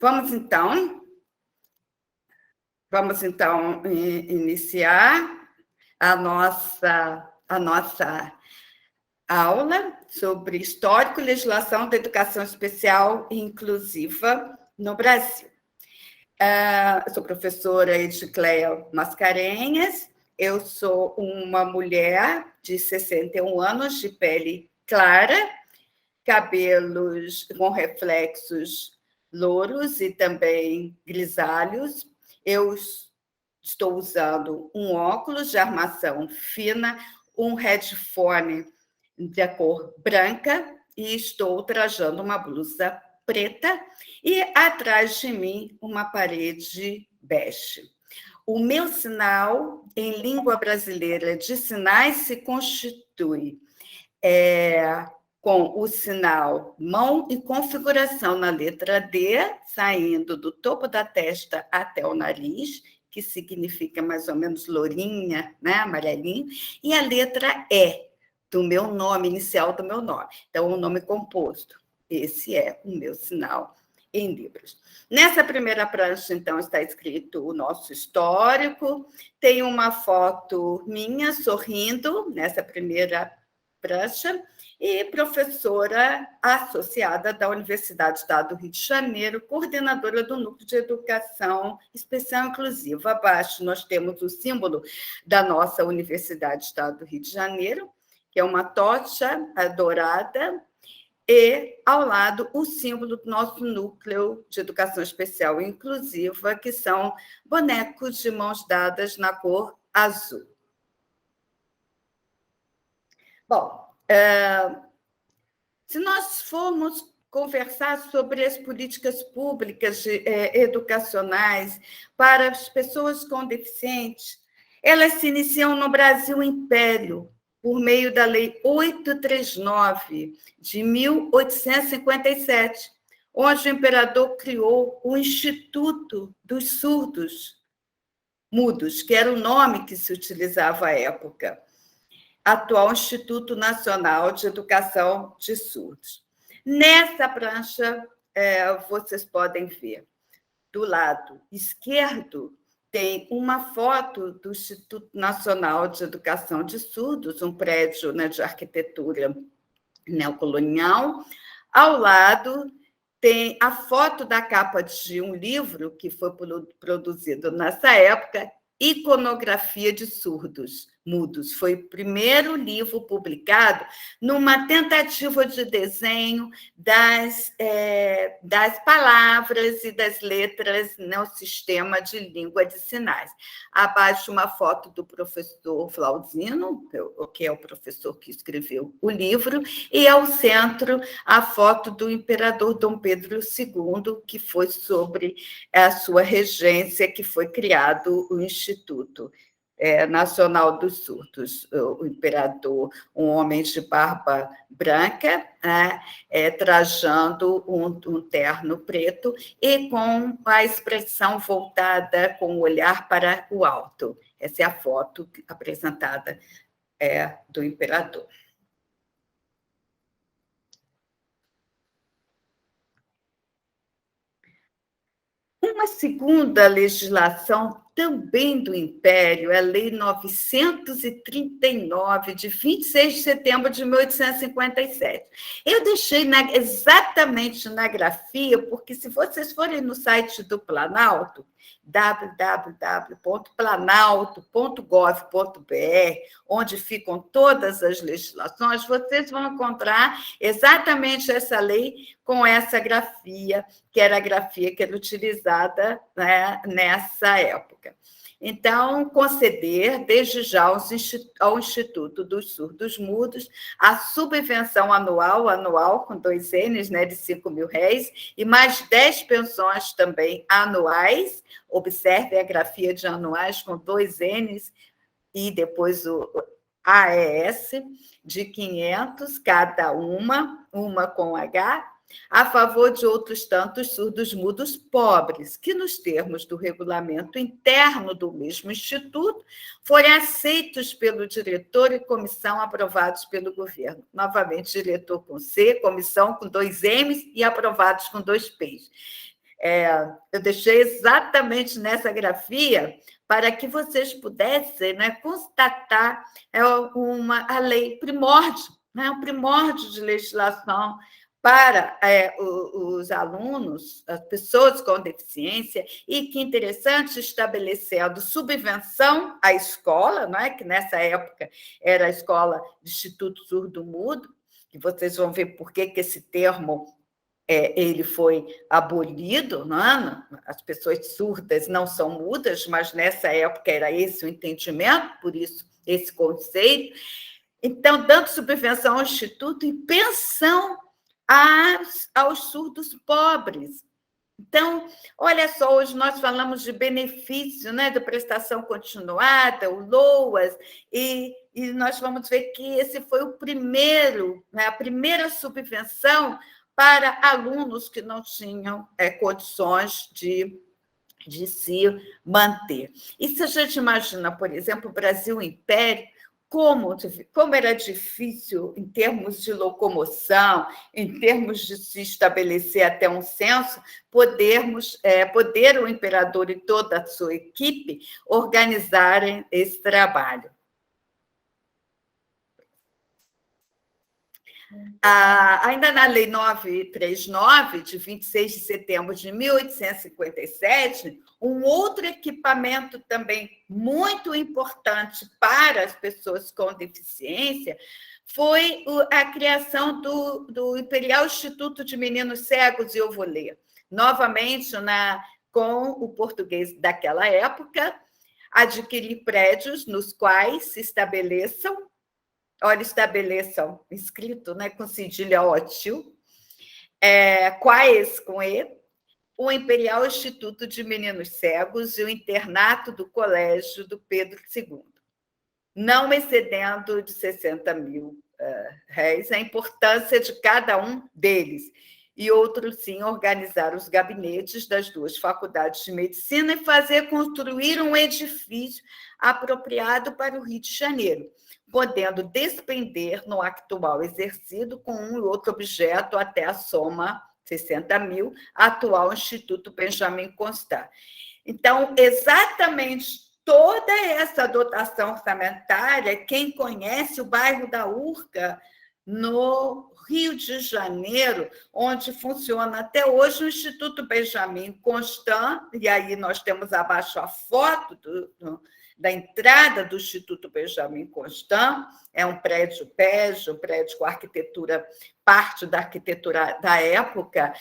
Vamos então iniciar a nossa aula sobre histórico e legislação da educação especial e inclusiva no Brasil. Eu sou professora Edicleia Mascarenhas, eu sou uma mulher de 61 anos, de pele clara, cabelos com reflexos louros e também grisalhos. Eu estou usando um óculos de armação fina, um headphone de cor branca e estou trajando uma blusa preta e atrás de mim uma parede bege. O meu sinal em língua brasileira de sinais se constitui com o sinal mão e configuração na letra D, saindo do topo da testa até o nariz, que significa mais ou menos lourinha, né, amarelinho, e a letra E, do meu nome, inicial do meu nome. Então, o nome composto. Esse é o meu sinal em Libras. Nessa primeira prancha, então, está escrito o nosso histórico. Tem uma foto minha sorrindo nessa primeira prancha, e professora associada da Universidade do Estado do Rio de Janeiro, coordenadora do Núcleo de Educação Especial Inclusiva. Abaixo nós temos o símbolo da nossa Universidade do Estado do Rio de Janeiro, que é uma tocha dourada, e, ao lado, o símbolo do nosso Núcleo de Educação Especial e Inclusiva, que são bonecos de mãos dadas na cor azul. Bom, se nós formos conversar sobre as políticas públicas educacionais para as pessoas com deficientes, elas se iniciam no Brasil Império, por meio da Lei 839, de 1857, onde o imperador criou o Instituto dos Surdos Mudos, que era o nome que se utilizava à época, atual Instituto Nacional de Educação de Surdos. Nessa prancha, vocês podem ver, do lado esquerdo, tem uma foto do Instituto Nacional de Educação de Surdos, um prédio, né, de arquitetura neocolonial. Ao lado tem a foto da capa de um livro que foi produzido nessa época, Iconografia de Surdos Mudos. Foi o primeiro livro publicado numa tentativa de desenho das palavras e das letras no sistema de língua de sinais. Abaixo, uma foto do professor Flauzino, que é o professor que escreveu o livro, e ao centro, a foto do imperador Dom Pedro II, que foi sobre a sua regência, que foi criado o Instituto Nacional dos Surdos. O imperador, um homem de barba branca, trajando um terno preto e com a expressão voltada, com o olhar para o alto. Essa é a foto apresentada do imperador. Uma segunda legislação também do Império é a Lei 939, de 26 de setembro de 1857. Eu deixei exatamente na grafia, porque se vocês forem no site do Planalto, www.planalto.gov.br, onde ficam todas as legislações, vocês vão encontrar exatamente essa lei com essa grafia, que era a grafia que era utilizada, né, nessa época. Então, conceder, desde já, ao Instituto dos Surdos Mudos a subvenção anual, com 2 N's, né, de R$5.000, e mais 10 pensões também anuais. Observe a grafia de anuais com 2 N's e depois o AES, de 500 cada uma com H, a favor de outros tantos surdos mudos pobres, que, nos termos do regulamento interno do mesmo instituto, forem aceitos pelo diretor e comissão aprovados pelo governo. Novamente, diretor com C, comissão com 2 M's e aprovados com 2 P's. Eu deixei exatamente nessa grafia para que vocês pudessem, né, constatar a lei primórdio, né, um primórdio de legislação para os alunos, as pessoas com deficiência, e que interessante, estabelecendo subvenção à escola, não é? Que nessa época era a escola de Instituto Surdo-Mudo, que vocês vão ver por que esse termo ele foi abolido, não é? As pessoas surdas não são mudas, mas nessa época era esse o entendimento, por isso esse conceito. Então, dando subvenção ao Instituto e pensão aos surdos pobres. Então, olha só, hoje nós falamos de benefício, né, de prestação continuada, o LOAS, e nós vamos ver que esse foi o primeiro, né, a primeira subvenção para alunos que não tinham condições de se manter. E se a gente imagina, por exemplo, o Brasil Império, como era difícil em termos de locomoção, em termos de se estabelecer até um censo, poder o imperador e toda a sua equipe organizarem esse trabalho. Ainda na Lei 939, de 26 de setembro de 1857, um outro equipamento também muito importante para as pessoas com deficiência foi a criação do Imperial Instituto de Meninos Cegos e Eu Vou Ler. Novamente, com o português daquela época, adquirir prédios nos quais se estabeleçam, escrito, né, com cedilha ótil, quais com E, o Imperial Instituto de Meninos Cegos e o internato do Colégio do Pedro II, não excedendo de 60 mil réis a importância de cada um deles. E outro, sim, organizar os gabinetes das duas faculdades de medicina e fazer construir um edifício apropriado para o Rio de Janeiro, podendo despender no actual exercido com um e outro objeto até a soma 60 mil, atual Instituto Benjamin Constant. Então, exatamente toda essa dotação orçamentária, quem conhece o bairro da Urca, no Rio de Janeiro, onde funciona até hoje o Instituto Benjamin Constant, e aí nós temos abaixo a foto da entrada do Instituto Benjamin Constant, é um prédio bege, um prédio com arquitetura, parte da arquitetura da época,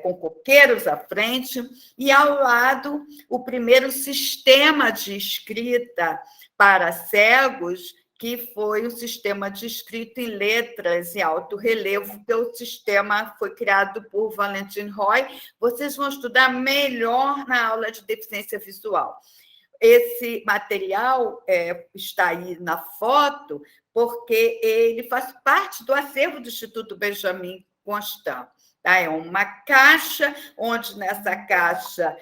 com coqueiros à frente, e ao lado o primeiro sistema de escrita para cegos, que foi o sistema de escrita em letras em alto relevo, que o sistema foi criado por Valentin Roy. Vocês vão estudar melhor na aula de deficiência visual. Esse material está aí na foto porque ele faz parte do acervo do Instituto Benjamin Constant. Tá? É uma caixa, onde nessa caixa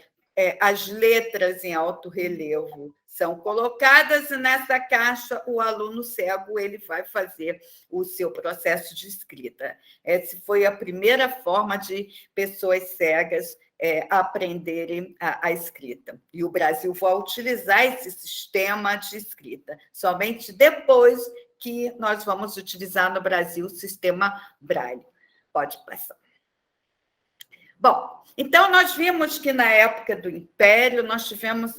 as letras em alto relevo são colocadas, e nessa caixa o aluno cego ele vai fazer o seu processo de escrita. Essa foi a primeira forma de pessoas cegas aprenderem a escrita. E o Brasil vai utilizar esse sistema de escrita somente depois que nós vamos utilizar no Brasil o sistema Braille. Pode passar. Bom, então nós vimos que na época do Império nós tivemos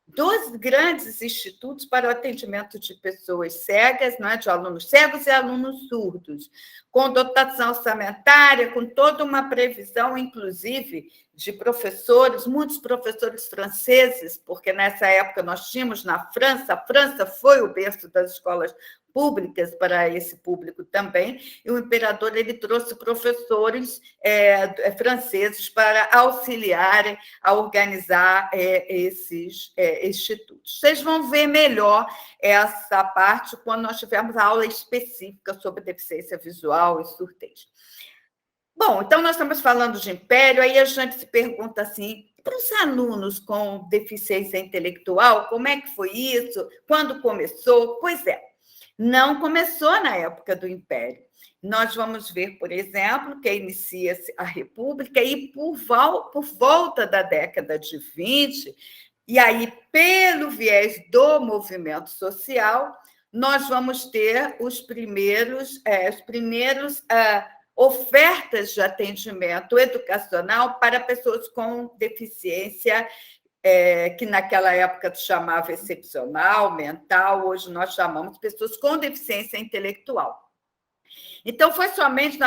12 grandes institutos para o atendimento de pessoas cegas, não é? De alunos cegos e alunos surdos, com dotação orçamentária, com toda uma previsão, inclusive, de professores, muitos professores franceses, porque nessa época nós tínhamos na França, a França foi o berço das escolas públicas para esse público também, e o imperador ele trouxe professores franceses para auxiliarem a organizar esses institutos. Vocês vão ver melhor essa parte quando nós tivermos a aula específica sobre deficiência visual e surdez. Bom, então nós estamos falando de império, aí a gente se pergunta assim, para os alunos com deficiência intelectual, como é que foi isso? Quando começou? Pois é, Não começou na época do Império. Nós vamos ver, por exemplo, que inicia-se a República e por volta da década de 20, e aí, pelo viés do movimento social, nós vamos ter os primeiros ofertas de atendimento educacional para pessoas com deficiência, que naquela época se chamava excepcional, mental, hoje nós chamamos de pessoas com deficiência intelectual. Então, foi somente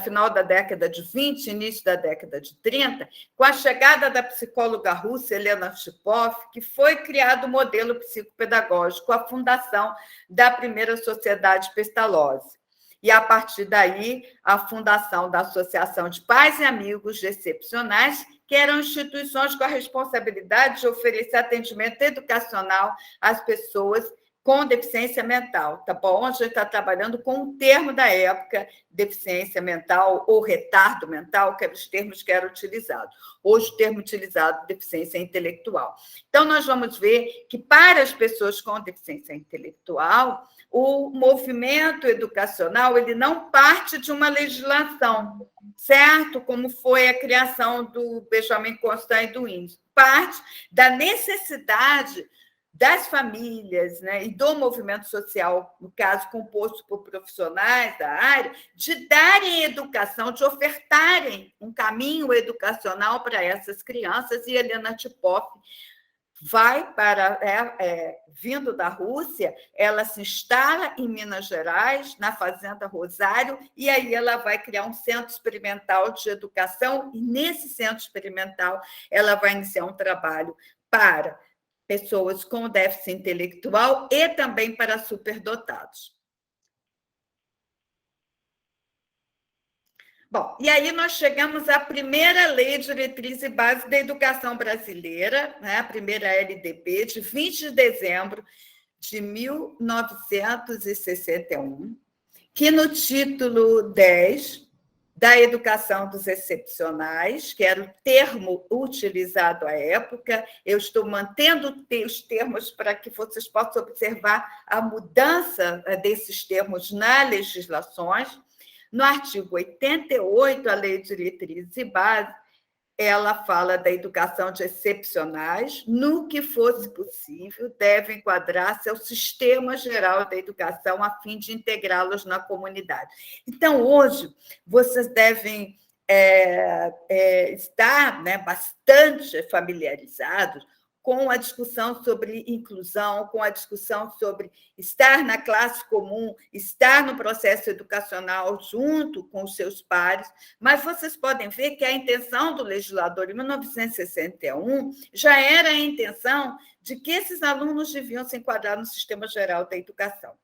final da década de 20, início da década de 30, com a chegada da psicóloga russa Helena Shipov, que foi criado o modelo psicopedagógico, a fundação da primeira Sociedade Pestalozzi. E, a partir daí, a fundação da Associação de Pais e Amigos Excepcionais, que eram instituições com a responsabilidade de oferecer atendimento educacional às pessoas com deficiência mental, tá bom? A gente está trabalhando com um termo da época, deficiência mental ou retardo mental, que eram os termos que eram utilizados. Hoje, o termo utilizado, deficiência intelectual. Então, nós vamos ver que, para as pessoas com deficiência intelectual, o movimento educacional ele não parte de uma legislação, certo? Como foi a criação do Benjamin Constant e do índice. Parte da necessidade das famílias, né, e do movimento social, no caso, composto por profissionais da área, de darem educação, de ofertarem um caminho educacional para essas crianças, e Helena Shipov vai para, vindo da Rússia, ela se instala em Minas Gerais, na Fazenda Rosário, e aí ela vai criar um centro experimental de educação, e nesse centro experimental ela vai iniciar um trabalho para pessoas com déficit intelectual e também para superdotados. Bom, e aí nós chegamos à primeira Lei de Diretriz e Base da Educação Brasileira, né, a primeira LDB, de 20 de dezembro de 1961, que no título 10 da educação dos excepcionais, que era o termo utilizado à época. Eu estou mantendo os termos para que vocês possam observar a mudança desses termos nas legislações. No artigo 88, a Lei de Diretrizes e Base, ela fala da educação de excepcionais, no que fosse possível, deve enquadrar-se ao sistema geral da educação a fim de integrá-los na comunidade. Então, hoje, vocês devem estar, né, bastante familiarizados com a discussão sobre inclusão, com a discussão sobre estar na classe comum, estar no processo educacional junto com os seus pares, mas vocês podem ver que a intenção do legislador em 1961 já era a intenção de que esses alunos deviam se enquadrar no sistema geral da educação.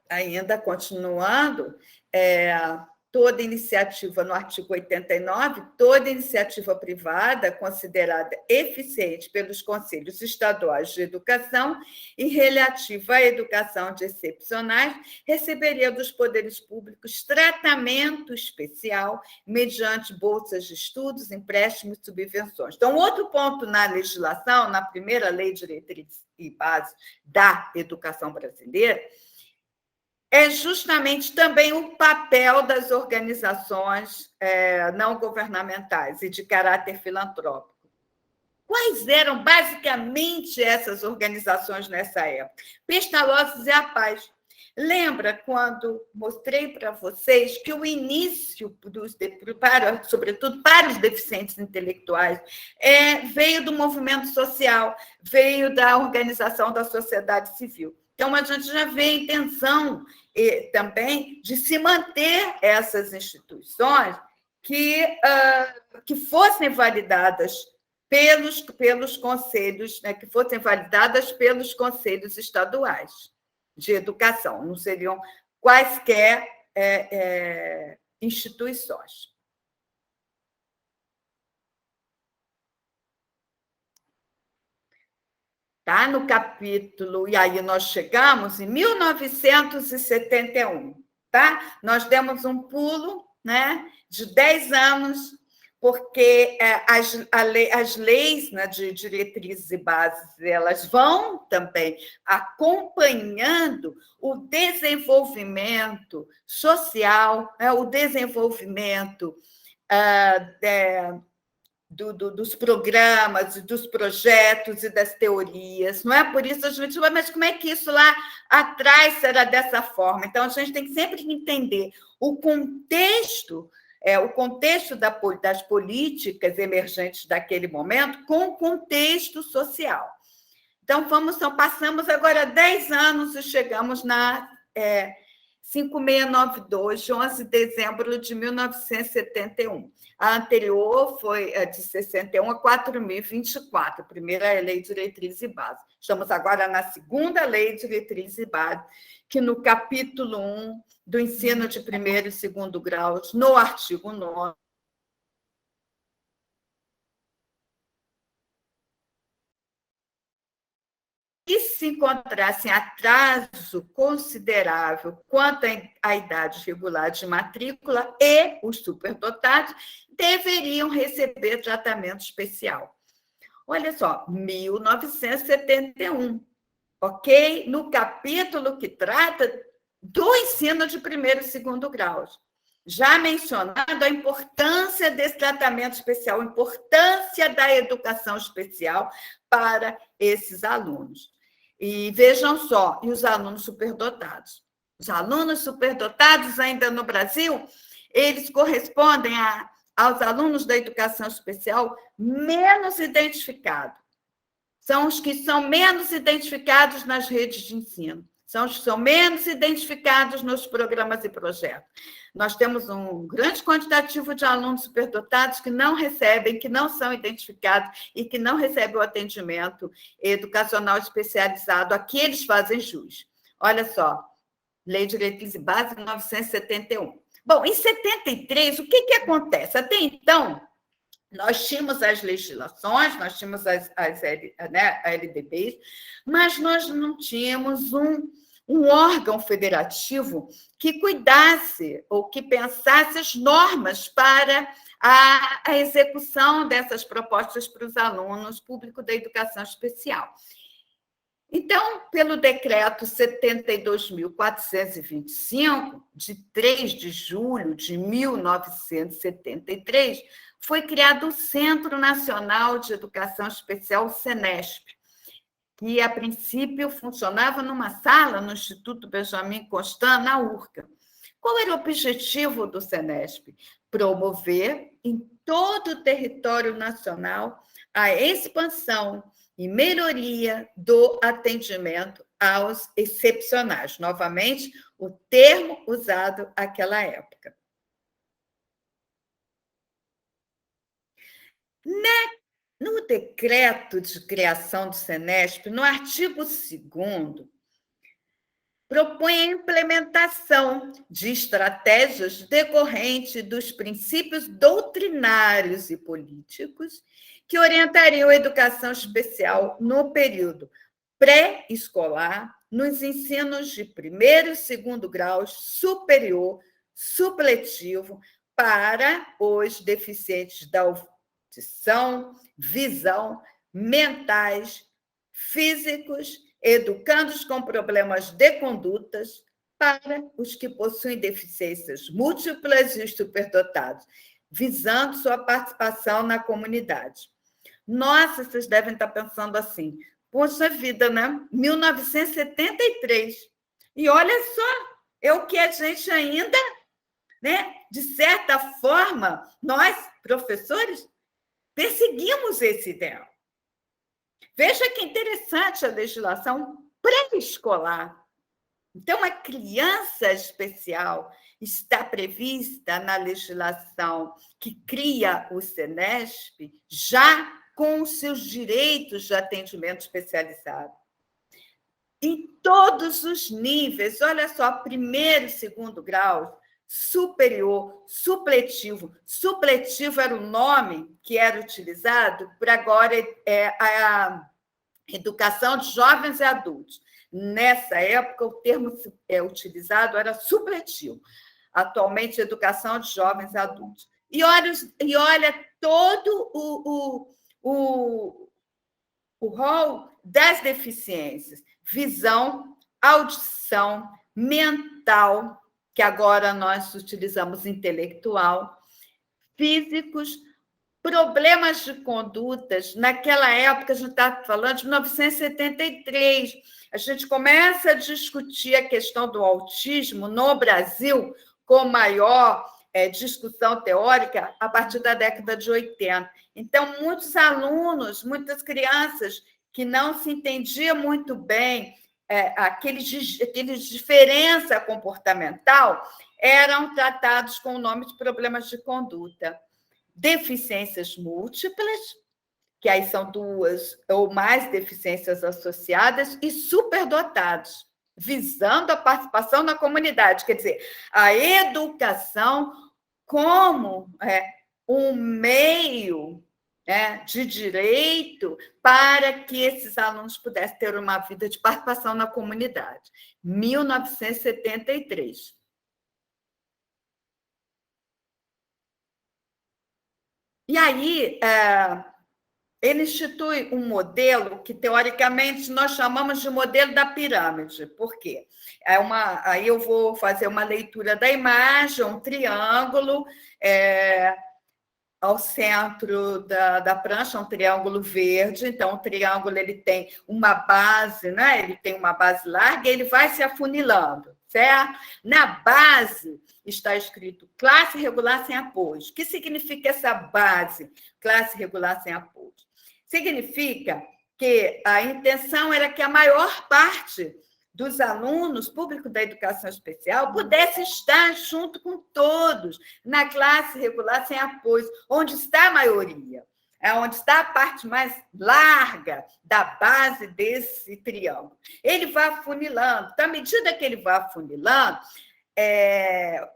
Ainda continuando, toda iniciativa, no artigo 89, toda iniciativa privada considerada eficiente pelos conselhos estaduais de educação e relativa à educação de excepcionais receberia dos poderes públicos tratamento especial mediante bolsas de estudos, empréstimos e subvenções. Então, outro ponto na legislação, na primeira Lei de Diretriz e Base da Educação Brasileira, é justamente também o papel das organizações não governamentais e de caráter filantrópico. Quais eram, basicamente, essas organizações nessa época? Pestalozzi e a Paz. Lembra quando mostrei para vocês que o início, sobretudo para os deficientes intelectuais, veio do movimento social, veio da organização da sociedade civil. Então, a gente já vê a intenção também de se manter essas instituições que fossem validadas pelos conselhos, né, que fossem validadas pelos conselhos estaduais de educação, não seriam quaisquer instituições. Tá? No capítulo, e aí nós chegamos em 1971, tá? Nós demos um pulo, né, de 10 anos porque as leis, né, de diretrizes e bases, elas vão também acompanhando o desenvolvimento social, né, o desenvolvimento dos programas, dos projetos e das teorias, não é? Por isso a gente vai, mas como é que isso lá atrás será dessa forma? Então, a gente tem que sempre entender o contexto das políticas emergentes daquele momento com o contexto social. Então, passamos agora 10 anos e chegamos na 5692, de 11 de dezembro de 1971. A anterior foi de 61 a 4024, a primeira é a Lei de Diretriz e Base. Estamos agora na segunda Lei de Diretriz e Base, que no capítulo 1 do ensino de primeiro e segundo graus, no artigo 9, e se encontrassem atraso considerável quanto à idade regular de matrícula e os superdotados deveriam receber tratamento especial. Olha só, 1971, ok? No capítulo que trata do ensino de primeiro e segundo graus. Já mencionado a importância desse tratamento especial, a importância da educação especial para esses alunos. E vejam só, e os alunos superdotados? Os alunos superdotados, ainda no Brasil, eles correspondem aos alunos da educação especial menos identificados. São os que são menos identificados nas redes de ensino, são os que são menos identificados nos programas e projetos. Nós temos um grande quantitativo de alunos superdotados que não recebem, que não são identificados e que não recebem o atendimento educacional especializado a que eles fazem jus. Olha só, Lei de Diretriz e Base, 1971. Bom, em 73, o que acontece? Até então, nós tínhamos as legislações, nós tínhamos as LDBs, mas nós não tínhamos um órgão federativo que cuidasse ou que pensasse as normas para a execução dessas propostas para os alunos públicos da educação especial. Então, pelo decreto 72.425, de 3 de julho de 1973, foi criado o Centro Nacional de Educação Especial, o CENESP, que, a princípio, funcionava numa sala no Instituto Benjamin Constant, na URCA. Qual era o objetivo do CENESP? Promover, em todo o território nacional, a expansão e melhoria do atendimento aos excepcionais. Novamente, o termo usado naquela época. No decreto de criação do CENESP, no artigo 2º, propõe a implementação de estratégias decorrentes dos princípios doutrinários e políticos que orientariam a educação especial no período pré-escolar, nos ensinos de primeiro e segundo graus, superior, supletivo, para os deficientes da audição, visão, mentais, físicos, educandos com problemas de condutas, para os que possuem deficiências múltiplas e os superdotados, visando sua participação na comunidade. Nossa, vocês devem estar pensando assim, poxa vida, né? 1973. E olha só, é o que a gente ainda, né? De certa forma, nós, professores, perseguimos esse ideal. Veja que interessante a legislação pré-escolar. Então, a criança especial está prevista na legislação que cria o CENESP, já com os seus direitos de atendimento especializado. Em todos os níveis, olha só, primeiro e segundo grau, superior, supletivo. Supletivo era o nome que era utilizado por agora a educação de jovens e adultos. Nessa época, o termo utilizado era supletivo. Atualmente, educação de jovens e adultos. e olha todo o rol das deficiências: visão, audição, mental, que agora nós utilizamos intelectual, físicos, problemas de condutas. Naquela época, a gente está falando de 1973, a gente começa a discutir a questão do autismo no Brasil com maior discussão teórica a partir da década de 80. Então, muitos alunos, muitas crianças que não se entendiam muito bem aqueles diferença comportamental eram tratados com o nome de problemas de conduta. Deficiências múltiplas, que aí são 2 ou mais deficiências associadas, e superdotados, visando a participação na comunidade, quer dizer, a educação como um meio de direito para que esses alunos pudessem ter uma vida de participação na comunidade. 1973. E aí, ele institui um modelo que, teoricamente, nós chamamos de modelo da pirâmide. Por quê? Aí eu vou fazer uma leitura da imagem, um triângulo, ao centro da prancha, um triângulo verde. Então, o triângulo ele tem uma base, né? Ele tem uma base larga e ele vai se afunilando, certo? Na base está escrito classe regular sem apoio. O que significa essa base, classe regular sem apoio? Significa que a intenção era que a maior parte dos alunos público da educação especial pudesse estar junto com todos na classe regular sem apoio, onde está a maioria, onde está a parte mais larga da base desse triângulo. Ele vai afunilando. Então, à medida que ele vai afunilando,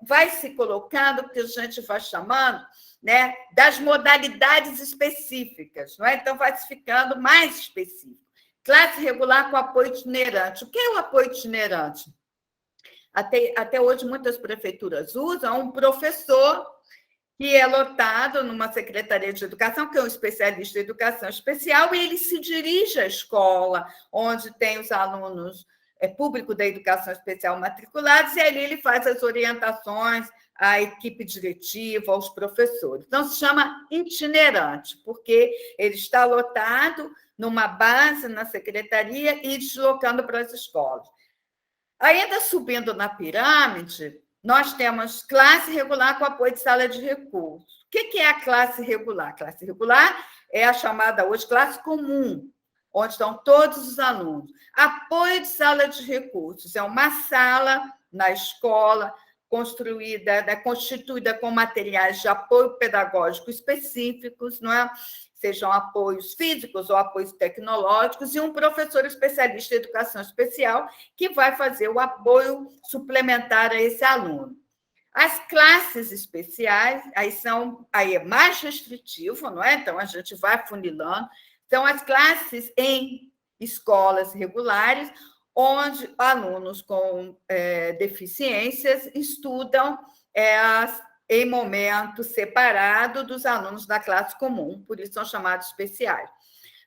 vai se colocando o que a gente vai chamando, né, das modalidades específicas, não é? Então, vai se ficando mais específico. Classe regular com apoio itinerante. O que é o apoio itinerante? Até hoje, muitas prefeituras usam um professor que é lotado numa secretaria de educação, que é um especialista em educação especial, e ele se dirige à escola, onde tem os alunos público da educação especial matriculados, e ali ele faz as orientações à equipe diretiva, aos professores. Então, se chama itinerante, porque ele está lotado numa base na secretaria e deslocando para as escolas. Ainda subindo na pirâmide, nós temos classe regular com apoio de sala de recursos. O que é a classe regular? A classe regular é a chamada hoje classe comum, onde estão todos os alunos. Apoio de sala de recursos é uma sala na escola constituída com materiais de apoio pedagógico específicos, não é? Sejam apoios físicos ou apoios tecnológicos, e um professor especialista em educação especial que vai fazer o apoio suplementar a esse aluno. As classes especiais, aí é mais restritivo, não é? Então, a gente vai funilando. São as classes em escolas regulares, onde alunos com deficiências estudam em momento separado dos alunos da classe comum, por isso são chamados especiais.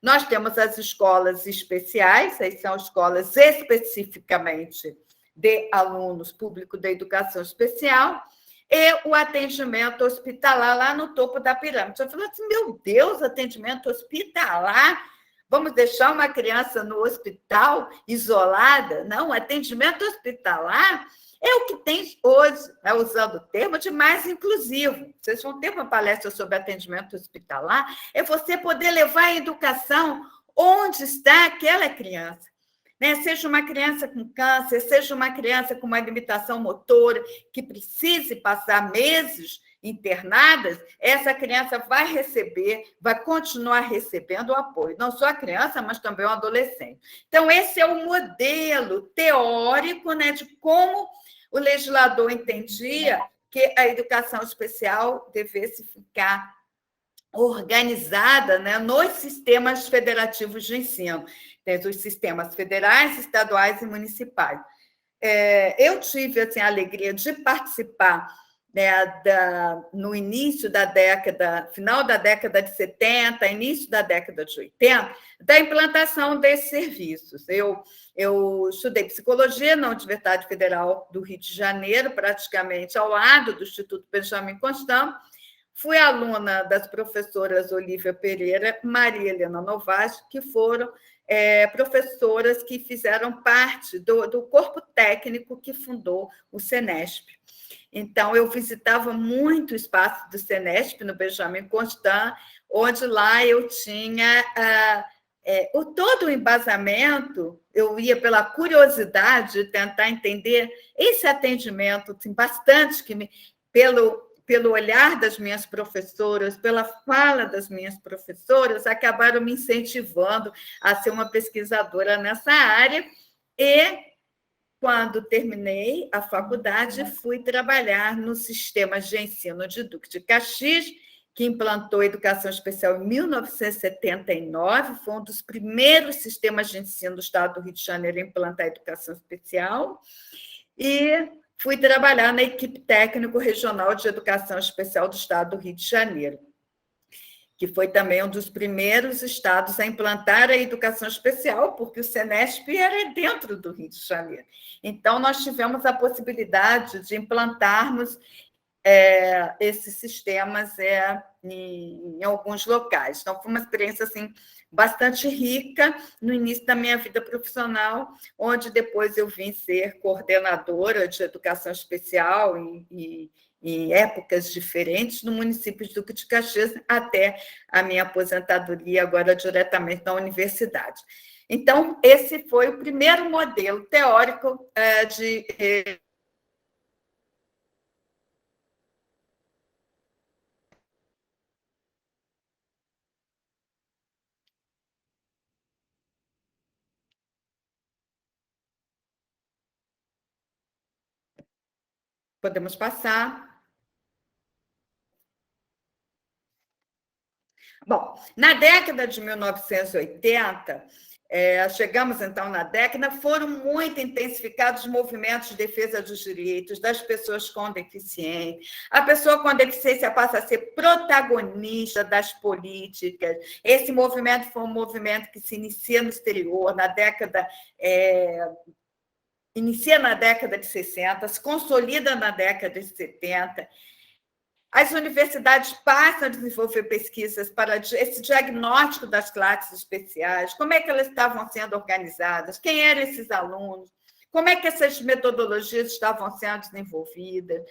Nós temos as escolas especiais, aí são escolas especificamente de alunos público da educação especial, e o atendimento hospitalar lá no topo da pirâmide. Eu falei assim, meu Deus, atendimento hospitalar? Vamos deixar uma criança no hospital isolada? Não, atendimento hospitalar é o que tem hoje, usando o termo de mais inclusivo. Vocês vão ter uma palestra sobre atendimento hospitalar, é você poder levar a educação onde está aquela criança. Né? Seja uma criança com câncer, seja uma criança com uma limitação motora, que precise passar meses internadas, essa criança vai continuar recebendo o apoio, não só a criança, mas também o adolescente. Então, esse é o modelo teórico, né, de como o legislador entendia que a educação especial devesse ficar organizada, né, nos sistemas federativos de ensino, desde os sistemas federais, estaduais e municipais. Eu tive assim, a alegria de participar né, no início da década, final da década de 70, início da década de 80, da implantação desses serviços. Eu estudei psicologia na Universidade Federal do Rio de Janeiro, praticamente ao lado do Instituto Benjamin Constant. Fui aluna das professoras Olívia Pereira e Maria Helena Novaes, que foram professoras que fizeram parte do corpo técnico que fundou o Senesp. Então, eu visitava muito o espaço do Senesp, no Benjamin Constant, onde lá eu tinha todo o embasamento, eu ia pela curiosidade de tentar entender esse atendimento, assim, bastante pelo olhar das minhas professoras, pela fala das minhas professoras, acabaram me incentivando a ser uma pesquisadora nessa área. E, quando terminei a faculdade, fui trabalhar no sistema de ensino de Duque de Caxias, que implantou a educação especial em 1979, foi um dos primeiros sistemas de ensino do Estado do Rio de Janeiro a implantar a educação especial, e fui trabalhar na equipe técnico regional de educação especial do Estado do Rio de Janeiro, que foi também um dos primeiros estados a implantar a educação especial, porque o Senesp era dentro do Rio de Janeiro. Então, nós tivemos a possibilidade de implantarmos esses sistemas em alguns locais. Então, foi uma experiência assim, bastante rica no início da minha vida profissional, onde depois eu vim ser coordenadora de educação especial em épocas diferentes no município de Duque de Caxias, até a minha aposentadoria agora diretamente na universidade. Então, esse foi o primeiro modelo teórico de podemos passar. Bom, na década de 1980, chegamos então na década, foram muito intensificados os movimentos de defesa dos direitos das pessoas com deficiência. A pessoa com deficiência passa a ser protagonista das políticas. Esse movimento foi um movimento que se inicia no exterior, inicia na década de 60, se consolida na década de 70. As universidades passam a desenvolver pesquisas para esse diagnóstico das classes especiais, como é que elas estavam sendo organizadas, quem eram esses alunos, como é que essas metodologias estavam sendo desenvolvidas,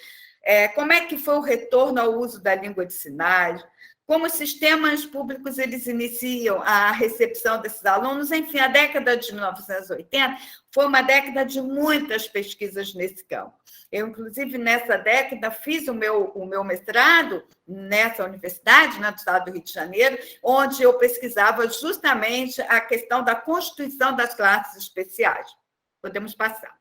como é que foi o retorno ao uso da língua de sinais, como os sistemas públicos eles iniciam a recepção desses alunos. Enfim, a década de 1980 foi uma década de muitas pesquisas nesse campo. Eu, inclusive, nessa década, fiz o meu mestrado nessa universidade, no Estado do Rio de Janeiro, onde eu pesquisava justamente a questão da constituição das classes especiais. Podemos passar.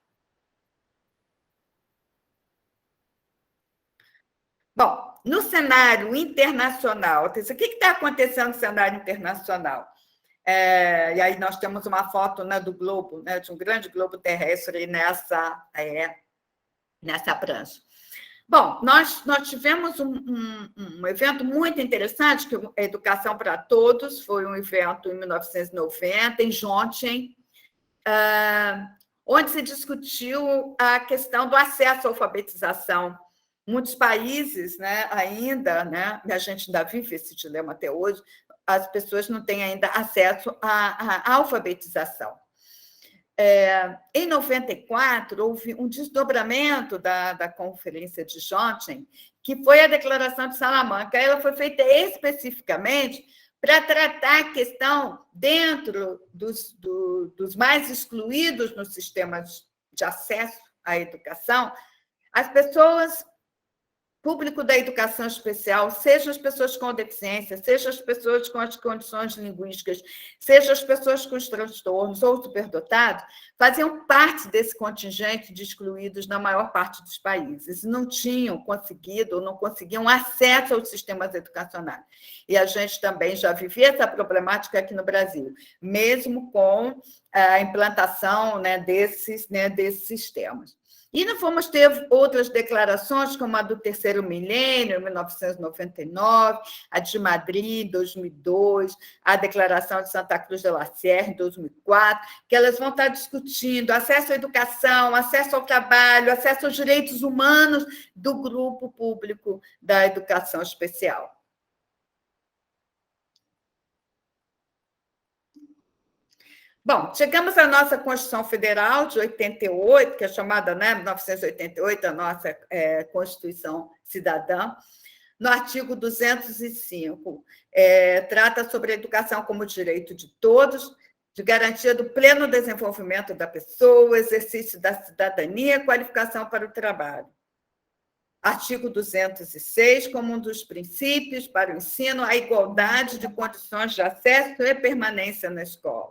Bom, no cenário internacional, o que está acontecendo no cenário internacional? E aí nós temos uma foto, né, do globo, né, de um grande globo terrestre nessa prancha. Bom, nós tivemos um evento muito interessante, que é a Educação para Todos, foi um evento em 1990, em Jonchen, onde se discutiu a questão do acesso à alfabetização. Muitos países, né, ainda, né, a gente ainda vive esse dilema até hoje, as pessoas não têm ainda acesso à alfabetização. Em 94, houve um desdobramento da Conferência de Jonchen, que foi a Declaração de Salamanca. Ela foi feita especificamente para tratar a questão dentro dos mais excluídos nos sistemas de acesso à educação, as pessoas, público da educação especial, seja as pessoas com deficiência, seja as pessoas com as condições linguísticas, seja as pessoas com os transtornos ou superdotados, faziam parte desse contingente de excluídos na maior parte dos países. Não tinham conseguido ou não conseguiam acesso aos sistemas educacionais. E a gente também já vivia essa problemática aqui no Brasil, mesmo com a implantação, né, desses sistemas. E não fomos ter outras declarações, como a do Terceiro Milênio, em 1999, a de Madrid, em 2002, a Declaração de Santa Cruz de la Sierra, em 2004, que elas vão estar discutindo acesso à educação, acesso ao trabalho, acesso aos direitos humanos do grupo público da educação especial. Bom, chegamos à nossa Constituição Federal de 88, que é chamada, né, 1988, a nossa Constituição Cidadã. No artigo 205, trata sobre a educação como direito de todos, de garantia do pleno desenvolvimento da pessoa, exercício da cidadania e qualificação para o trabalho. Artigo 206, como um dos princípios para o ensino, a igualdade de condições de acesso e permanência na escola.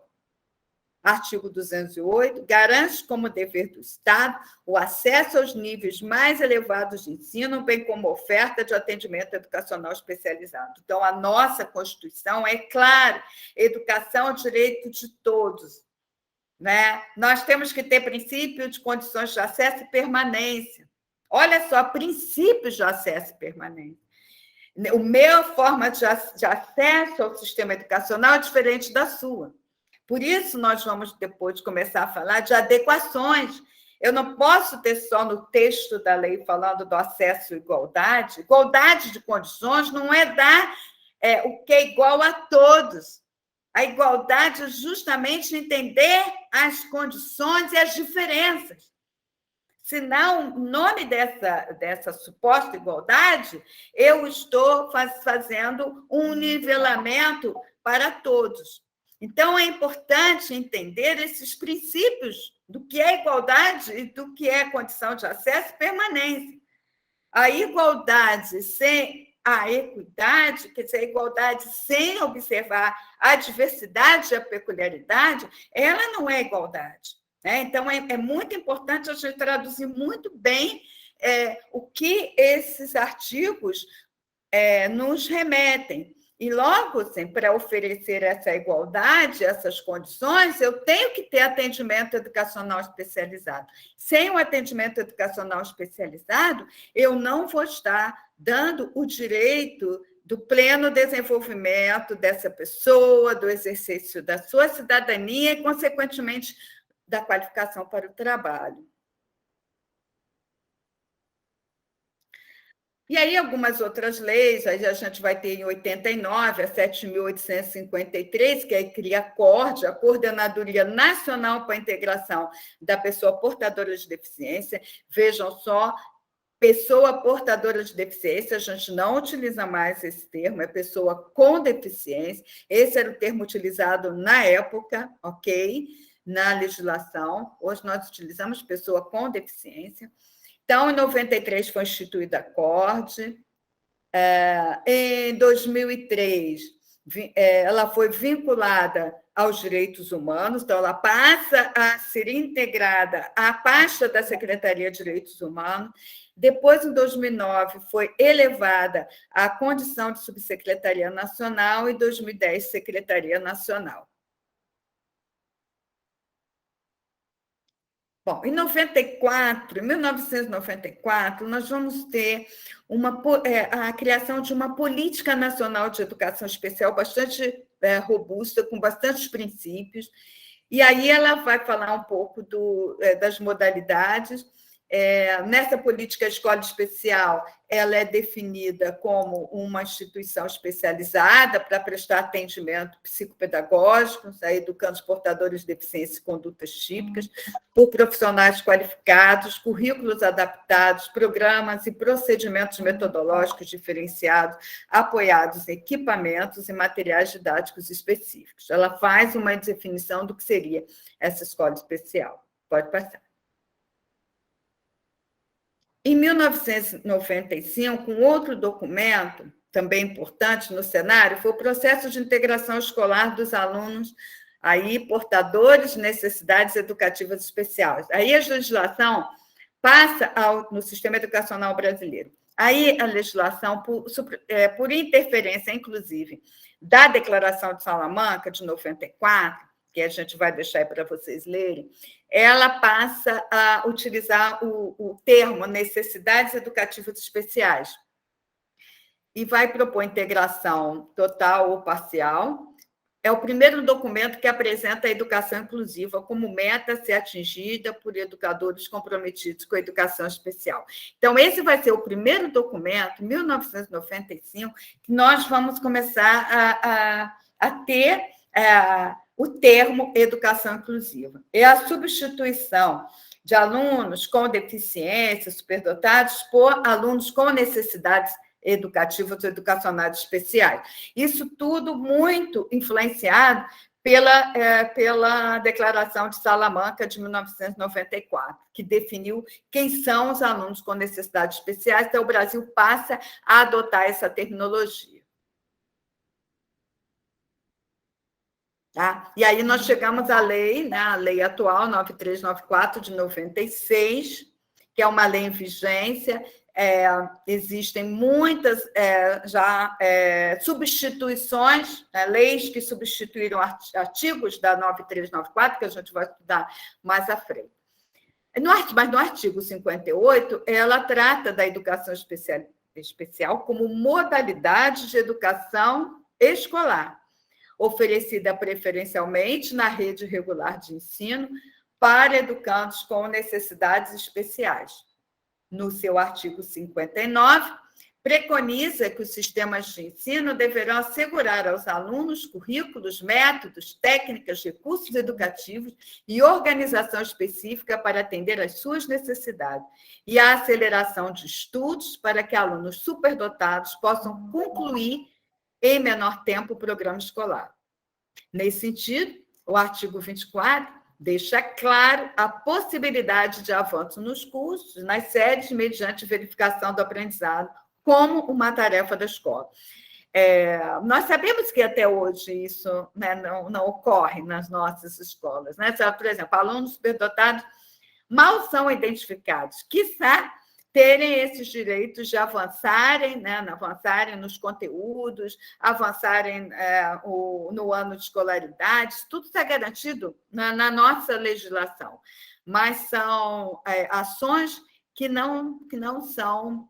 Artigo 208, garante como dever do Estado o acesso aos níveis mais elevados de ensino, bem como oferta de atendimento educacional especializado. Então, a nossa Constituição é clara, educação é direito de todos, né? Nós temos que ter princípio de condições de acesso e permanência. Olha só, princípios de acesso e permanência. A minha forma de acesso ao sistema educacional é diferente da sua. Por isso, nós vamos depois começar a falar de adequações. Eu não posso ter só no texto da lei falando do acesso à igualdade. Igualdade de condições não é dar o que é igual a todos. A igualdade é justamente entender as condições e as diferenças. Senão, o nome dessa suposta igualdade, eu estou fazendo um nivelamento para todos. Então, é importante entender esses princípios do que é igualdade e do que é condição de acesso e permanência. A igualdade sem a equidade, quer dizer, a igualdade sem observar a diversidade e a peculiaridade, ela não é igualdade, né? Então, é muito importante a gente traduzir muito bem o que esses artigos nos remetem. E logo, assim, para oferecer essa igualdade, essas condições, eu tenho que ter atendimento educacional especializado. Sem o atendimento educacional especializado, eu não vou estar dando o direito do pleno desenvolvimento dessa pessoa, do exercício da sua cidadania e, consequentemente, da qualificação para o trabalho. E aí, algumas outras leis, aí a gente vai ter em 89, a 7.853, que aí cria a CORD, a Coordenadoria Nacional para a Integração da Pessoa Portadora de Deficiência. Vejam só, pessoa portadora de deficiência, a gente não utiliza mais esse termo, é pessoa com deficiência. Esse era o termo utilizado na época, ok? Na legislação. Hoje nós utilizamos pessoa com deficiência. Então, em 93 foi instituída a CORD. Em 2003, ela foi vinculada aos direitos humanos, então ela passa a ser integrada à pasta da Secretaria de Direitos Humanos. Depois, em 2009, foi elevada à condição de subsecretaria nacional e, em 2010, Secretaria Nacional. Bom, em 1994, nós vamos ter a criação de uma política nacional de educação especial bastante robusta, com bastantes princípios, e aí ela vai falar um pouco das modalidades. Nessa política, a escola especial ela é definida como uma instituição especializada para prestar atendimento psicopedagógico, educando os portadores de deficiência e condutas típicas, por profissionais qualificados, currículos adaptados, programas e procedimentos metodológicos diferenciados, apoiados em equipamentos e materiais didáticos específicos. Ela faz uma definição do que seria essa escola especial. Pode passar. Em 1995, um outro documento, também importante no cenário, foi o processo de integração escolar dos alunos aí, portadores de necessidades educativas especiais. Aí a legislação passa no sistema educacional brasileiro. Aí a legislação, por interferência, inclusive, da Declaração de Salamanca, de 94, que a gente vai deixar aí para vocês lerem, ela passa a utilizar o termo necessidades educativas especiais e vai propor integração total ou parcial. É o primeiro documento que apresenta a educação inclusiva como meta a ser atingida por educadores comprometidos com a educação especial. Então, esse vai ser o primeiro documento, 1995, que nós vamos começar a ter o termo educação inclusiva. É a substituição de alunos com deficiências superdotados por alunos com necessidades educativas ou educacionais especiais. Isso tudo muito influenciado pela Declaração de Salamanca de 1994, que definiu quem são os alunos com necessidades especiais. Então, o Brasil passa a adotar essa terminologia. Tá? E aí nós chegamos à lei, né, a lei atual, 9394, de 96, que é uma lei em vigência. Existem muitas substituições, leis que substituíram artigos da 9394, que a gente vai estudar mais à frente. Mas no artigo 58, ela trata da educação especial como modalidade de educação escolar, oferecida preferencialmente na rede regular de ensino para educandos com necessidades especiais. No seu artigo 59, preconiza que os sistemas de ensino deverão assegurar aos alunos currículos, métodos, técnicas, recursos educativos e organização específica para atender às suas necessidades e a aceleração de estudos para que alunos superdotados possam concluir em menor tempo o programa escolar. Nesse sentido, o artigo 24 deixa claro a possibilidade de avanço nos cursos, nas séries, mediante verificação do aprendizado, como uma tarefa da escola. Nós sabemos que até hoje isso, né, não ocorre nas nossas escolas. Né? Por exemplo, alunos superdotados mal são identificados, quiçá terem esses direitos de avançarem, né, avançarem nos conteúdos, avançarem no ano de escolaridade, tudo está garantido na nossa legislação, mas são ações que não são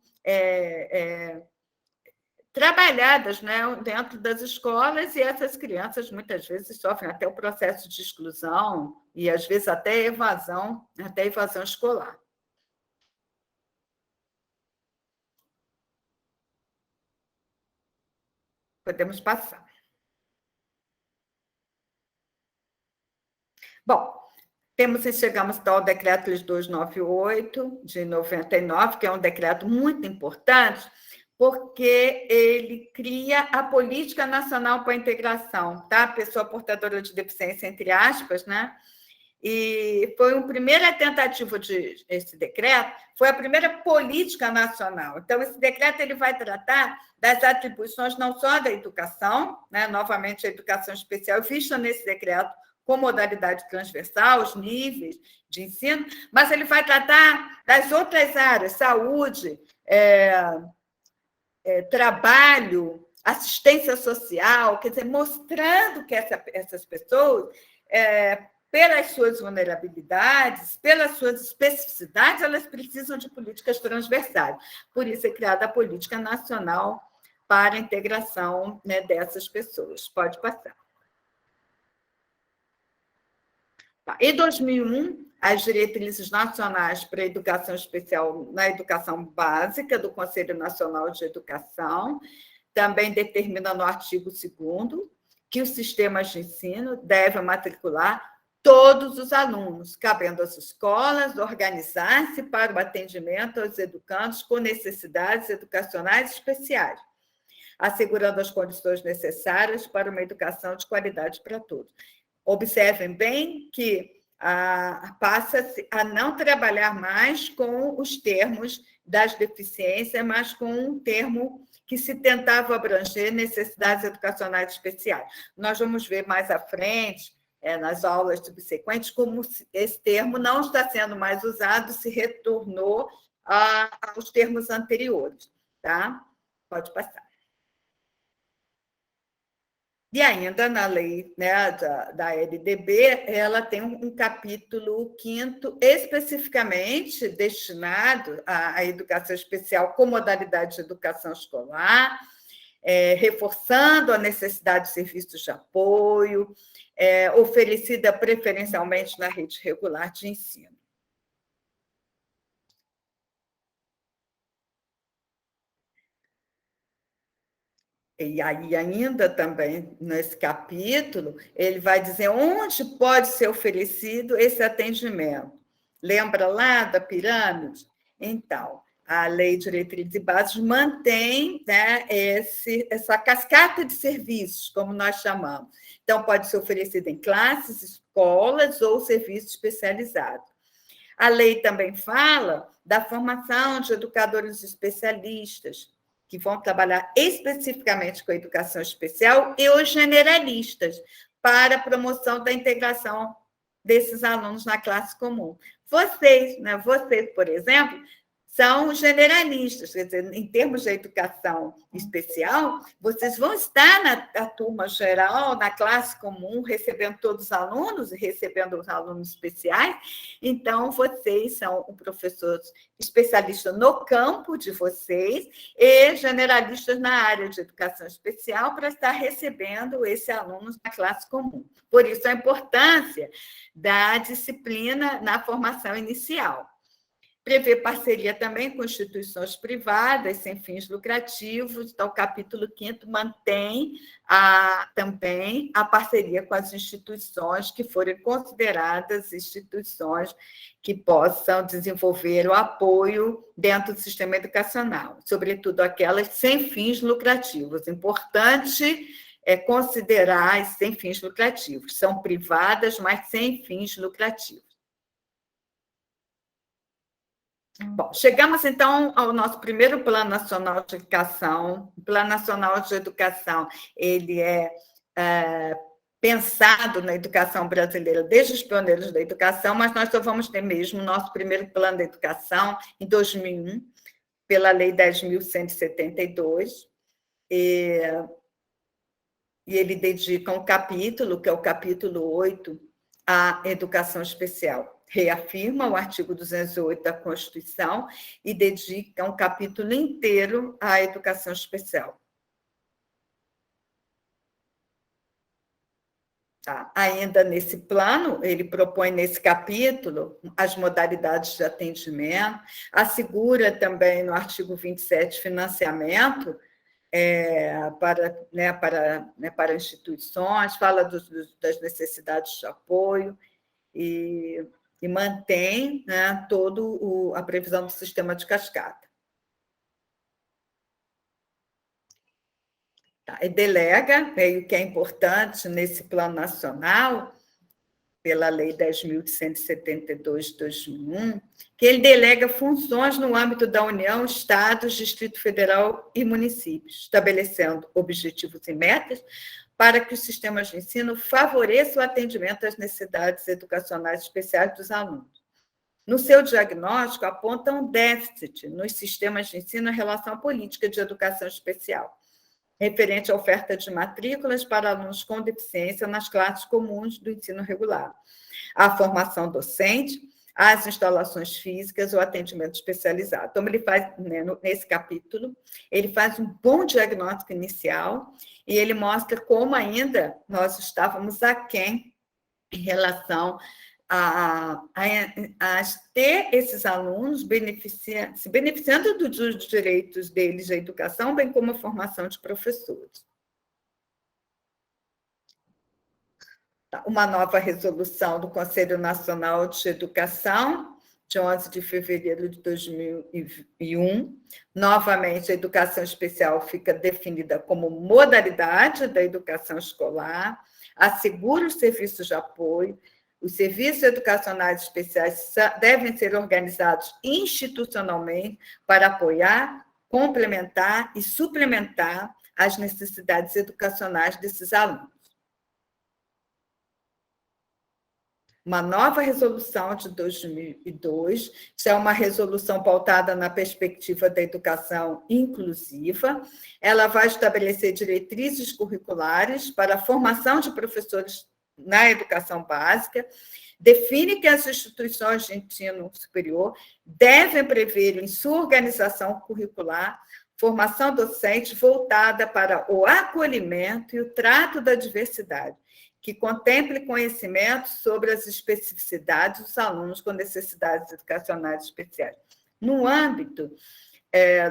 trabalhadas, né, dentro das escolas, e essas crianças muitas vezes sofrem até o processo de exclusão e, às vezes, até evasão escolar. Podemos passar. Bom, chegamos ao decreto 298, de 99, que é um decreto muito importante, porque ele cria a Política Nacional para a Integração, tá? Pessoa portadora de deficiência, entre aspas, né? E foi uma primeira tentativa esse decreto, foi a primeira política nacional. Então, esse decreto ele vai tratar das atribuições não só da educação, né? Novamente, a educação especial vista nesse decreto com modalidade transversal, os níveis de ensino, mas ele vai tratar das outras áreas, saúde, trabalho, assistência social, quer dizer, mostrando que essas pessoas, pelas suas vulnerabilidades, pelas suas especificidades, elas precisam de políticas transversais. Por isso é criada a Política Nacional para a Integração, né, dessas pessoas. Pode passar. Em 2001, as diretrizes nacionais para a educação especial na educação básica do Conselho Nacional de Educação também determina no artigo 2º que os sistemas de ensino devem matricular todos os alunos, cabendo às escolas organizar-se para o atendimento aos educandos com necessidades educacionais especiais, assegurando as condições necessárias para uma educação de qualidade para todos. Observem bem que passa-se a não trabalhar mais com os termos das deficiências, mas com um termo que se tentava abranger necessidades educacionais especiais. Nós vamos ver mais à frente, nas aulas subsequentes, como esse termo não está sendo mais usado, se retornou aos termos anteriores. Tá? Pode passar. E ainda na lei, né, da LDB, ela tem um capítulo quinto especificamente destinado à educação especial com modalidade de educação escolar, reforçando a necessidade de serviços de apoio, oferecida preferencialmente na rede regular de ensino. E aí, ainda também nesse capítulo, ele vai dizer onde pode ser oferecido esse atendimento. Lembra lá da pirâmide? Então, a Lei de Diretrizes e Bases mantém, né, essa cascata de serviços, como nós chamamos. Então, pode ser oferecido em classes, escolas ou serviço especializado. A lei também fala da formação de educadores especialistas, que vão trabalhar especificamente com a educação especial, e os generalistas, para a promoção da integração desses alunos na classe comum. Vocês, né, vocês, por exemplo, são generalistas, quer dizer, em termos de educação especial, vocês vão estar na turma geral, na classe comum, recebendo todos os alunos, recebendo os alunos especiais, então vocês são o professor especialista no campo de vocês e generalistas na área de educação especial para estar recebendo esses alunos na classe comum. Por isso, a importância da disciplina na formação inicial. Prevê parceria também com instituições privadas sem fins lucrativos. Então, o capítulo 5º mantém também a parceria com as instituições que forem consideradas instituições que possam desenvolver o apoio dentro do sistema educacional, sobretudo aquelas sem fins lucrativos. Importante é considerar as sem fins lucrativos. São privadas, mas sem fins lucrativos. Bom, chegamos então ao nosso primeiro Plano Nacional de Educação. O Plano Nacional de Educação, ele é pensado na educação brasileira desde os pioneiros da educação, mas nós só vamos ter mesmo o nosso primeiro Plano de Educação em 2001, pela Lei 10.172, e ele dedica um capítulo, que é o capítulo 8, à educação especial. Reafirma o artigo 208 da Constituição e dedica um capítulo inteiro à educação especial. Tá. Ainda nesse plano, ele propõe nesse capítulo as modalidades de atendimento, assegura também no artigo 27 financiamento para instituições, fala das necessidades de apoio e mantém, né, toda a previsão do sistema de cascata. Tá, e delega, o que é importante nesse plano nacional, pela Lei 10.172 de 2001, que ele delega funções no âmbito da União, Estados, Distrito Federal e municípios, estabelecendo objetivos e metas para que os sistemas de ensino favoreçam o atendimento às necessidades educacionais especiais dos alunos. No seu diagnóstico, aponta um déficit nos sistemas de ensino em relação à política de educação especial, referente à oferta de matrículas para alunos com deficiência nas classes comuns do ensino regular, a formação docente, as instalações físicas, o atendimento especializado. Então, ele faz, né, nesse capítulo, ele faz um bom diagnóstico inicial e ele mostra como ainda nós estávamos aquém em relação a ter esses alunos se beneficiando dos direitos deles à educação, bem como a formação de professores. Uma nova resolução do Conselho Nacional de Educação, de 11 de fevereiro de 2001. Novamente, a educação especial fica definida como modalidade da educação escolar, assegura os serviços de apoio. Os serviços educacionais especiais devem ser organizados institucionalmente para apoiar, complementar e suplementar as necessidades educacionais desses alunos. uma nova resolução de 2002, que é uma resolução pautada na perspectiva da educação inclusiva. Ela vai estabelecer diretrizes curriculares para a formação de professores na educação básica, define que as instituições de ensino superior devem prever em sua organização curricular formação docente voltada para o acolhimento e o trato da diversidade, que contemple conhecimentos sobre as especificidades dos alunos com necessidades educacionais especiais. No âmbito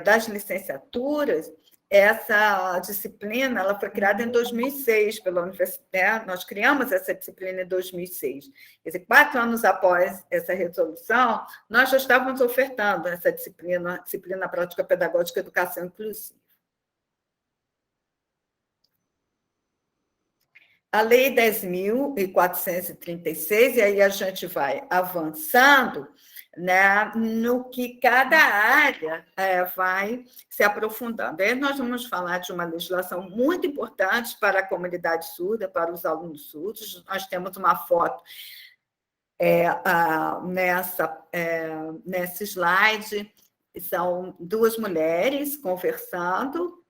das licenciaturas, essa disciplina ela foi criada em 2006 pela universidade, nós criamos essa disciplina em 2006. Quer dizer, 4 anos após essa resolução, nós já estávamos ofertando essa disciplina prática pedagógica educação inclusiva. A Lei 10.436, e aí a gente vai avançando, né, no que cada área vai se aprofundando. Aí nós vamos falar de uma legislação muito importante para a comunidade surda, para os alunos surdos. Nós temos uma foto nessa slide, são 2 mulheres conversando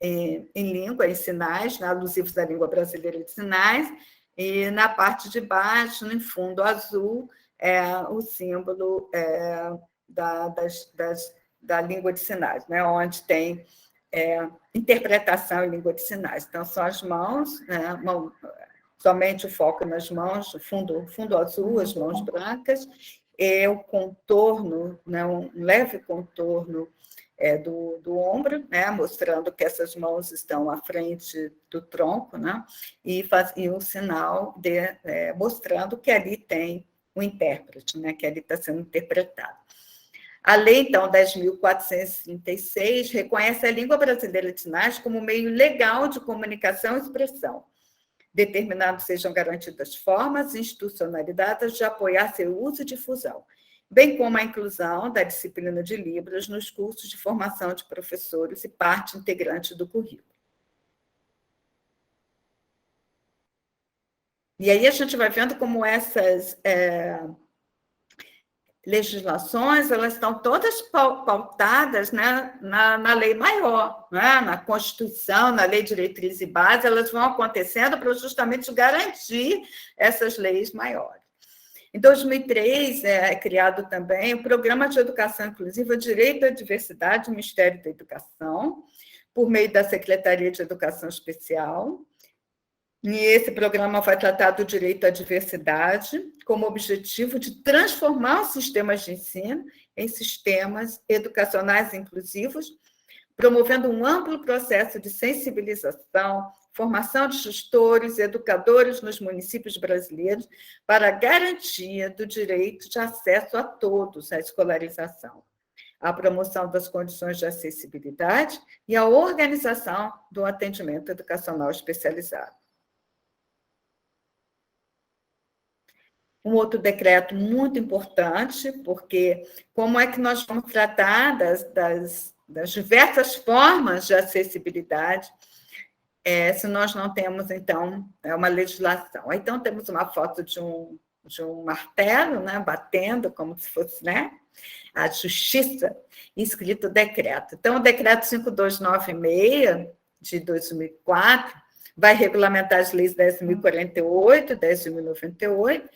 em língua, em sinais, né, alusivos da língua brasileira de sinais, e na parte de baixo, em fundo azul, o símbolo da língua de sinais, né, onde tem interpretação em língua de sinais. Então, são as mãos, né, somente o foco nas mãos, fundo azul, as mãos brancas, e o contorno, né, um leve contorno do ombro, né, mostrando que essas mãos estão à frente do tronco, né, e um sinal mostrando que ali tem o intérprete, né, que ali está sendo interpretado. A lei, então, 10.436 reconhece a língua brasileira de sinais como meio legal de comunicação e expressão, determinado sejam garantidas formas e institucionalidades de apoiar seu uso e difusão, bem como a inclusão da disciplina de Libras nos cursos de formação de professores e parte integrante do currículo. E aí a gente vai vendo como essas legislações elas estão todas pautadas, né, na lei maior, né, na Constituição, na Lei de Diretriz e Base, elas vão acontecendo para justamente garantir essas leis maiores. Em 2003, é criado também o Programa de Educação Inclusiva Direito à Diversidade do Ministério da Educação, por meio da Secretaria de Educação Especial. E esse programa vai tratar do direito à diversidade como objetivo de transformar os sistemas de ensino em sistemas educacionais inclusivos, promovendo um amplo processo de sensibilização, formação de gestores e educadores nos municípios brasileiros para a garantia do direito de acesso a todos à escolarização, a promoção das condições de acessibilidade e a organização do atendimento educacional especializado. Um outro decreto muito importante, porque como é que nós vamos tratar das diversas formas de acessibilidade se nós não temos, então, uma legislação. Então, temos uma foto de um martelo, né, batendo, como se fosse, né, a justiça, escrito decreto. Então, o decreto 5296, de 2004, vai regulamentar as leis 10.048, 10.098,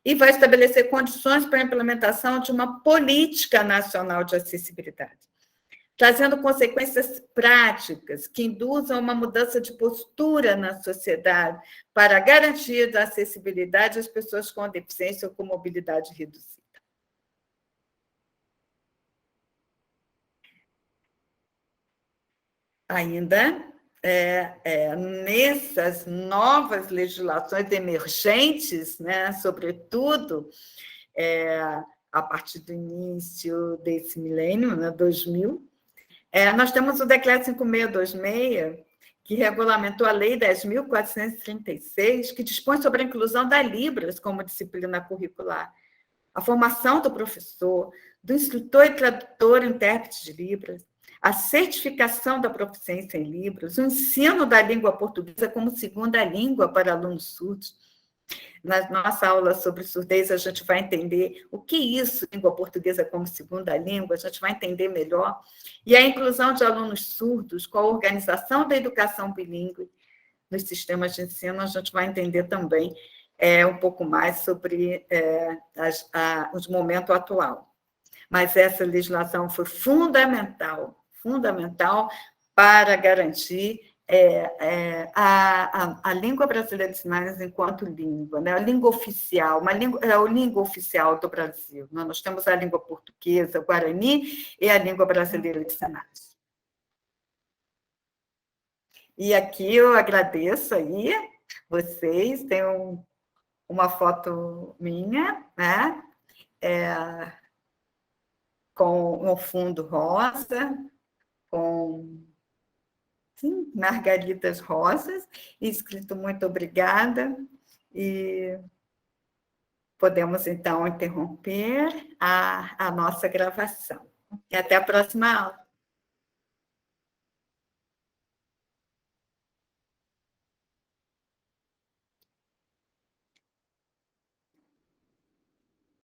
e vai estabelecer condições para a implementação de uma política nacional de acessibilidade, trazendo consequências práticas que induzam uma mudança de postura na sociedade para a garantia da acessibilidade às pessoas com deficiência ou com mobilidade reduzida. Ainda nessas novas legislações emergentes, né, sobretudo a partir do início desse milênio, né, 2000, nós temos o Decreto 5626, que regulamentou a Lei 10.436, que dispõe sobre a inclusão da Libras como disciplina curricular, a formação do professor, do instrutor e tradutor intérprete de Libras, a certificação da proficiência em Libras, o ensino da língua portuguesa como segunda língua para alunos surdos, Na nossa aula sobre surdez, a gente vai entender o que é isso, língua portuguesa como segunda língua, a gente vai entender melhor. E a inclusão de alunos surdos com a organização da educação bilíngue nos sistemas de ensino, a gente vai entender também um pouco mais sobre o momento atual. Mas essa legislação foi fundamental, fundamental para garantir a língua brasileira de sinais enquanto língua, né? A língua oficial, a língua oficial do Brasil. Nós temos a língua portuguesa, o Guarani, e a língua brasileira de sinais. E aqui eu agradeço aí vocês, tem uma foto minha, né? Com um fundo rosa, com margaridas rosas, escrito muito obrigada, e podemos, então, interromper a nossa gravação. E até a próxima aula.